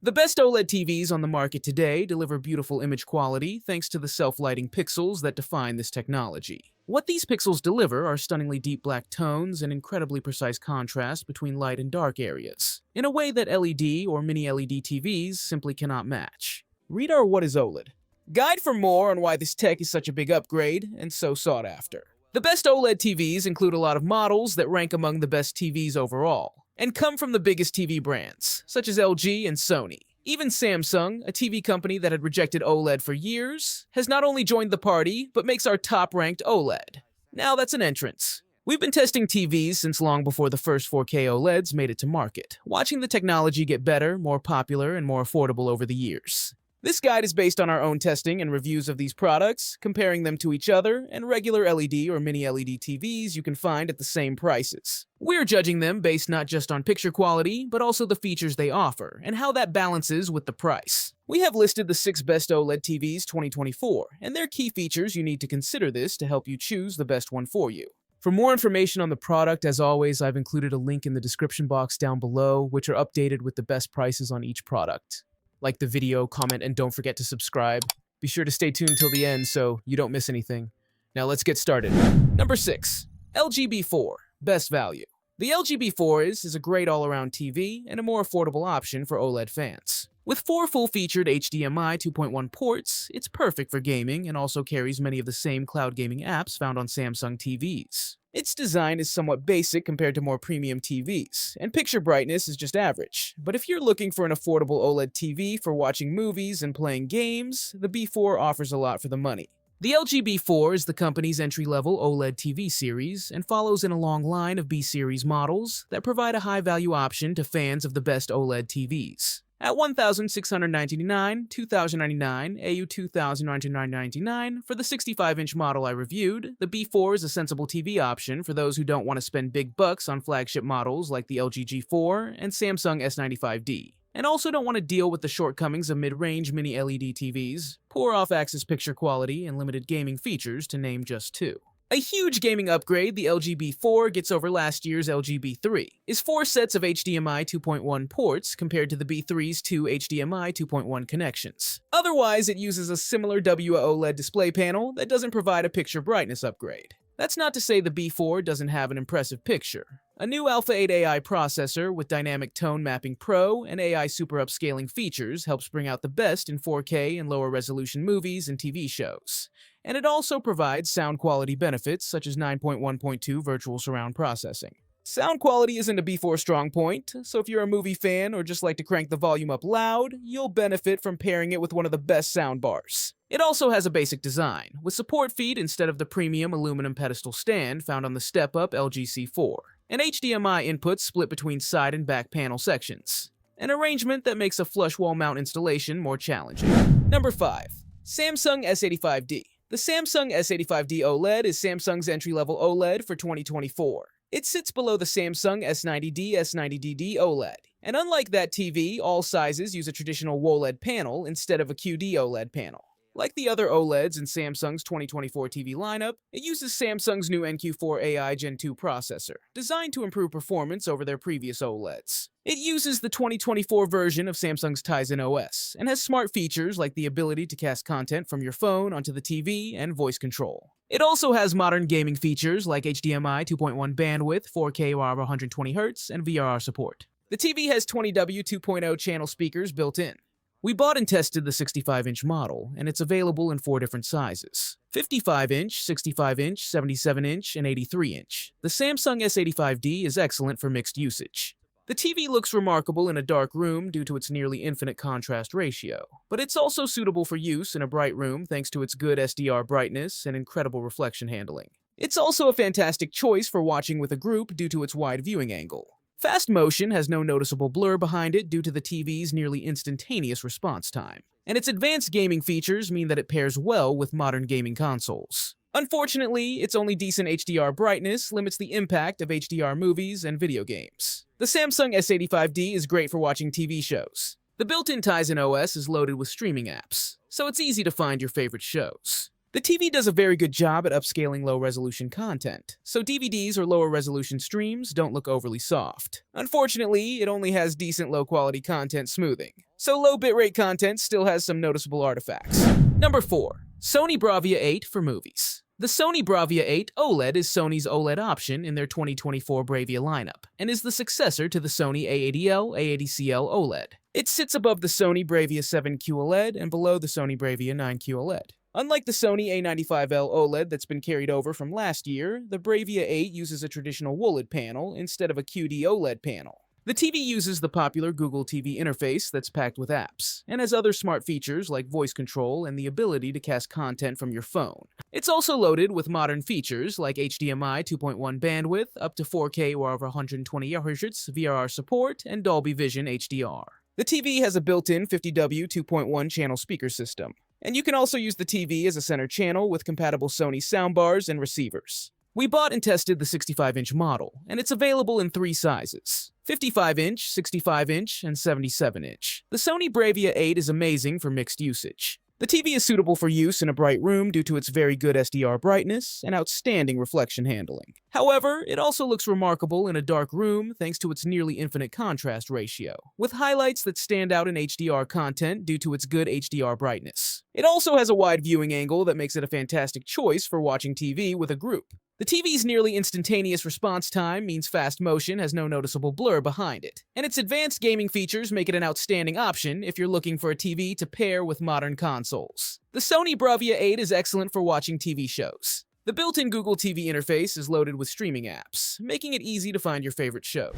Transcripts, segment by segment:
The best OLED TVs on the market today deliver beautiful image quality thanks to the self-lighting pixels that define this technology. What these pixels deliver are stunningly deep black tones and incredibly precise contrast between light and dark areas, in a way that LED or mini-LED TVs simply cannot match. Read our What is OLED guide for more on why this tech is such a big upgrade and so sought after. The best OLED TVs include a lot of models that rank among the best TVs overall, and come from the biggest TV brands, such as LG and Sony. Even Samsung, a TV company that had rejected OLED for years, has not only joined the party, but makes our top-ranked OLED. Now that's an entrance. We've been testing TVs since long before the first 4K OLEDs made it to market, watching the technology get better, more popular, and more affordable over the years. This guide is based on our own testing and reviews of these products, comparing them to each other and regular LED or mini-LED TVs you can find at the same prices. We're judging them based not just on picture quality, but also the features they offer and how that balances with the price. We have listed the 6 best OLED TVs 2024, and their key features you need to consider this to help you choose the best one for you. For more information on the product, as always, I've included a link in the description box down below, which are updated with the best prices on each product. Like the video, comment, and don't forget to subscribe. Be sure to stay tuned till the end so you don't miss anything. Now let's get started. Number 6. LG B4. Best value. The LG B4 is a great all-around TV and a more affordable option for OLED fans. With 4 full-featured HDMI 2.1 ports, it's perfect for gaming and also carries many of the same cloud gaming apps found on Samsung TVs. Its design is somewhat basic compared to more premium TVs, and picture brightness is just average. But if you're looking for an affordable OLED TV for watching movies and playing games, the B4 offers a lot for the money. The LG B4 is the company's entry-level OLED TV series and follows in a long line of B-series models that provide a high-value option to fans of the best OLED TVs. At $1,699, $2,099, AU $2,999 for the 65-inch model I reviewed, the B4 is a sensible TV option for those who don't want to spend big bucks on flagship models like the LG G4 and Samsung S95D, and also don't want to deal with the shortcomings of mid-range mini-LED TVs, poor off-axis picture quality, and limited gaming features, to name just 2. A huge gaming upgrade the LG B4 gets over last year's LG B3 is 4 sets of HDMI 2.1 ports compared to the B3's 2 HDMI 2.1 connections. Otherwise, it uses a similar WOLED display panel that doesn't provide a picture brightness upgrade. That's not to say the B4 doesn't have an impressive picture. A new Alpha 8 AI processor with Dynamic Tone Mapping Pro and AI super upscaling features helps bring out the best in 4K and lower resolution movies and TV shows. And it also provides sound quality benefits such as 9.1.2 virtual surround processing. Sound quality isn't a B4 strong point, so if you're a movie fan or just like to crank the volume up loud, you'll benefit from pairing it with one of the best sound bars. It also has a basic design, with support feet instead of the premium aluminum pedestal stand found on the step-up LG C4, and HDMI inputs split between side and back panel sections, an arrangement that makes a flush wall mount installation more challenging. Number 5. Samsung S85D. The Samsung S85D OLED is Samsung's entry-level OLED for 2024. It sits below the Samsung S90D S90DD OLED, and unlike that TV, all sizes use a traditional WOLED panel instead of a QD OLED panel. Like the other OLEDs in Samsung's 2024 TV lineup, it uses Samsung's new NQ4 AI Gen 2 processor, designed to improve performance over their previous OLEDs. It uses the 2024 version of Samsung's Tizen OS, and has smart features like the ability to cast content from your phone onto the TV and voice control. It also has modern gaming features like HDMI 2.1 bandwidth, 4K or 120Hz, and VRR support. The TV has 20W 2.0 channel speakers built in. We bought and tested the 65-inch model, and it's available in 4 different sizes: 55-inch, 65-inch, 77-inch, and 83-inch. The Samsung S85D is excellent for mixed usage. The TV looks remarkable in a dark room due to its nearly infinite contrast ratio, but it's also suitable for use in a bright room thanks to its good SDR brightness and incredible reflection handling. It's also a fantastic choice for watching with a group due to its wide viewing angle. Fast motion has no noticeable blur behind it due to the TV's nearly instantaneous response time, and its advanced gaming features mean that it pairs well with modern gaming consoles. Unfortunately, its only decent HDR brightness limits the impact of HDR movies and video games. The Samsung S85D is great for watching TV shows. The built-in Tizen OS is loaded with streaming apps, so it's easy to find your favorite shows. The TV does a very good job at upscaling low-resolution content, so DVDs or lower-resolution streams don't look overly soft. Unfortunately, it only has decent low-quality content smoothing. so low bitrate content still has some noticeable artifacts. Number 4. Sony Bravia 8 for movies. The Sony Bravia 8 OLED is Sony's OLED option in their 2024 Bravia lineup, and is the successor to the Sony A80L, A80CL OLED. It sits above the Sony Bravia 7Q OLED and below the Sony Bravia 9Q OLED. Unlike the Sony A95L OLED that's been carried over from last year, the Bravia 8 uses a traditional OLED panel instead of a QD OLED panel. The TV uses the popular Google TV interface that's packed with apps, and has other smart features like voice control and the ability to cast content from your phone. It's also loaded with modern features like HDMI 2.1 bandwidth, up to 4K or over 120 Hz, VRR support, and Dolby Vision HDR. The TV has a built-in 50W 2.1 channel speaker system, and you can also use the TV as a center channel with compatible Sony soundbars and receivers. We bought and tested the 65-inch model, and it's available in 3 sizes: 55-inch, 65-inch, and 77-inch. The Sony Bravia 8 is amazing for mixed usage. The TV is suitable for use in a bright room due to its very good SDR brightness and outstanding reflection handling. However, it also looks remarkable in a dark room thanks to its nearly infinite contrast ratio, with highlights that stand out in HDR content due to its good HDR brightness. It also has a wide viewing angle that makes it a fantastic choice for watching TV with a group. The TV's nearly instantaneous response time means fast motion has no noticeable blur behind it, and its advanced gaming features make it an outstanding option if you're looking for a TV to pair with modern consoles. The Sony Bravia 8 is excellent for watching TV shows. The built-in Google TV interface is loaded with streaming apps, making it easy to find your favorite shows.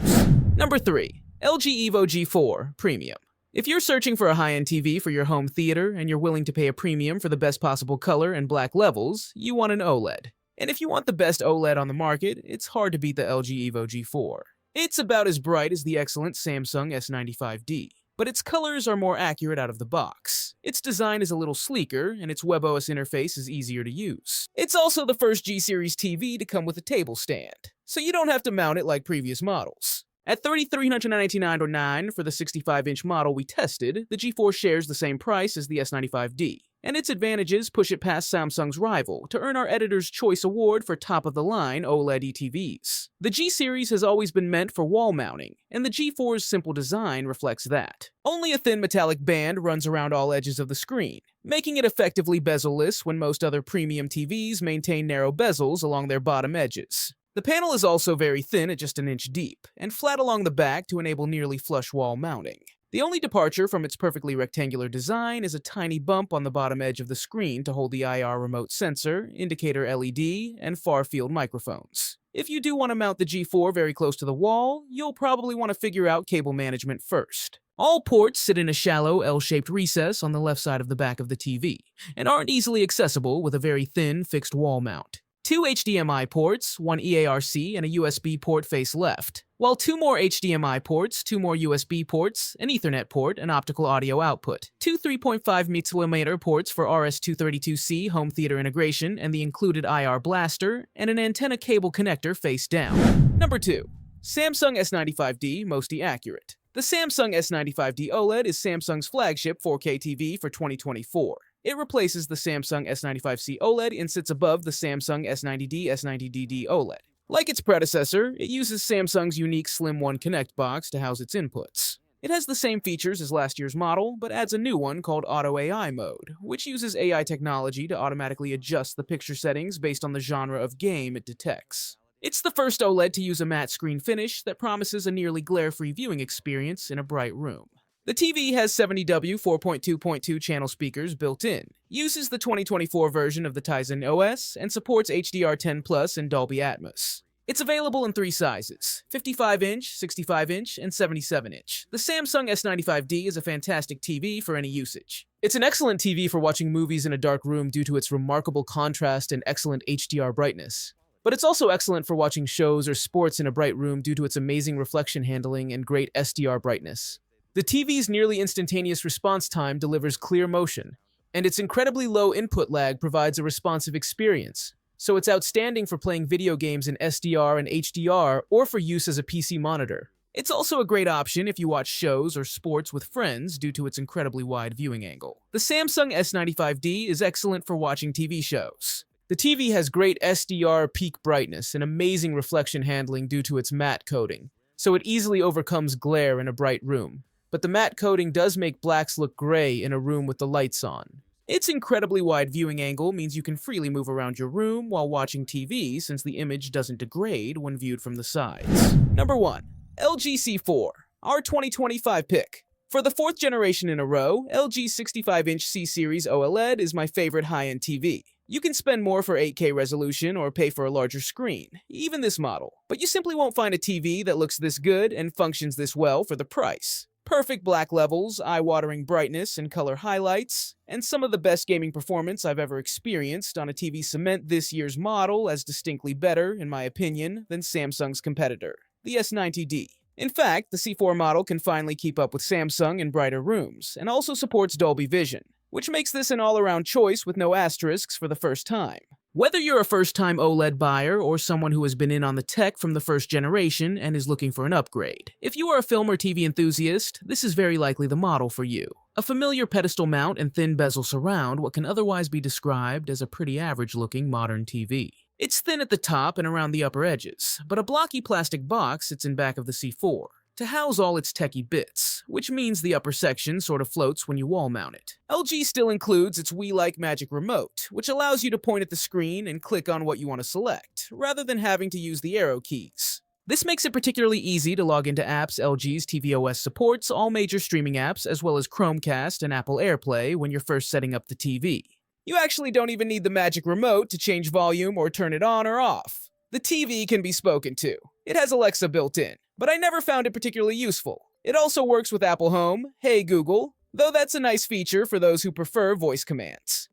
Number 3. LG Evo G4 Premium. If you're searching for a high-end TV for your home theater and you're willing to pay a premium for the best possible color and black levels, you want an OLED. And if you want the best OLED on the market, it's hard to beat the LG Evo G4. It's about as bright as the excellent Samsung S95D, but its colors are more accurate out of the box. Its design is a little sleeker, and its WebOS interface is easier to use. It's also the first G-Series TV to come with a table stand, so you don't have to mount it like previous models. At $3,399.9 for the 65-inch model we tested, the G4 shares the same price as the S95D, and its advantages push it past Samsung's rival to earn our Editor's Choice Award for top-of-the-line OLED TVs. The G-Series has always been meant for wall mounting, and the G4's simple design reflects that. Only a thin metallic band runs around all edges of the screen, making it effectively bezel-less when most other premium TVs maintain narrow bezels along their bottom edges. The panel is also very thin at just an inch deep, and flat along the back to enable nearly flush wall mounting. The only departure from its perfectly rectangular design is a tiny bump on the bottom edge of the screen to hold the IR remote sensor, indicator LED, and far-field microphones. If you do want to mount the G4 very close to the wall, you'll probably want to figure out cable management first. All ports sit in a shallow L-shaped recess on the left side of the back of the TV, and aren't easily accessible with a very thin fixed wall mount. 2 HDMI ports, 1 EARC, and a USB port face left, while 2 more HDMI ports, 2 more USB ports, an Ethernet port, and optical audio output, 2 3.5mm ports for RS-232C home theater integration and the included IR blaster, and an antenna cable connector face down. Number 2. Samsung S95D Mostly Accurate. The Samsung S95D OLED is Samsung's flagship 4K TV for 2024. It replaces the Samsung S95C OLED and sits above the Samsung S90D S90DD OLED. Like its predecessor, it uses Samsung's unique Slim 1 Connect box to house its inputs. It has the same features as last year's model, but adds a new one called Auto AI mode, which uses AI technology to automatically adjust the picture settings based on the genre of game it detects. It's the first OLED to use a matte screen finish that promises a nearly glare-free viewing experience in a bright room. The TV has 70W 4.2.2 channel speakers built in, uses the 2024 version of the Tizen OS, and supports HDR10 Plus and Dolby Atmos. It's available in 3 sizes: 55-inch, 65-inch, and 77-inch. The Samsung S95D is a fantastic TV for any usage. It's an excellent TV for watching movies in a dark room due to its remarkable contrast and excellent HDR brightness. But it's also excellent for watching shows or sports in a bright room due to its amazing reflection handling and great SDR brightness. The TV's nearly instantaneous response time delivers clear motion, and its incredibly low input lag provides a responsive experience, so it's outstanding for playing video games in SDR and HDR or for use as a PC monitor. It's also a great option if you watch shows or sports with friends due to its incredibly wide viewing angle. The Samsung S95D is excellent for watching TV shows. The TV has great SDR peak brightness and amazing reflection handling due to its matte coating, so it easily overcomes glare in a bright room. but the matte coating does make blacks look gray in a room with the lights on. Its incredibly wide viewing angle means you can freely move around your room while watching TV since the image doesn't degrade when viewed from the sides. Number 1. LG C4, our 2025 pick. For the 4th generation in a row, LG's 65-inch C-Series OLED is my favorite high-end TV. You can spend more for 8K resolution or pay for a larger screen, even this model, but you simply won't find a TV that looks this good and functions this well for the price. Perfect black levels, eye-watering brightness and color highlights, and some of the best gaming performance I've ever experienced on a TV cement this year's model as distinctly better, in my opinion, than Samsung's competitor, the S90D. In fact, the C4 model can finally keep up with Samsung in brighter rooms, and also supports Dolby Vision, which makes this an all-around choice with no asterisks for the first time. Whether you're a first-time OLED buyer or someone who has been in on the tech from the first generation and is looking for an upgrade, if you are a film or TV enthusiast, this is very likely the model for you. A familiar pedestal mount and thin bezel surround what can otherwise be described as a pretty average-looking modern TV. It's thin at the top and around the upper edges, but a blocky plastic box sits in back of the C4 to house all its techie bits, which means the upper section sort of floats when you wall mount it. LG still includes its Wii-like Magic Remote, which allows you to point at the screen and click on what you want to select, rather than having to use the arrow keys. This makes it particularly easy to log into apps. LG's tvOS supports all major streaming apps as well as Chromecast and Apple AirPlay when you're first setting up the TV. You actually don't even need the Magic Remote to change volume or turn it on or off. The TV can be spoken to. It has Alexa built in, but I never found it particularly useful. It also works with Apple Home, Hey Google, though that's a nice feature for those who prefer voice commands.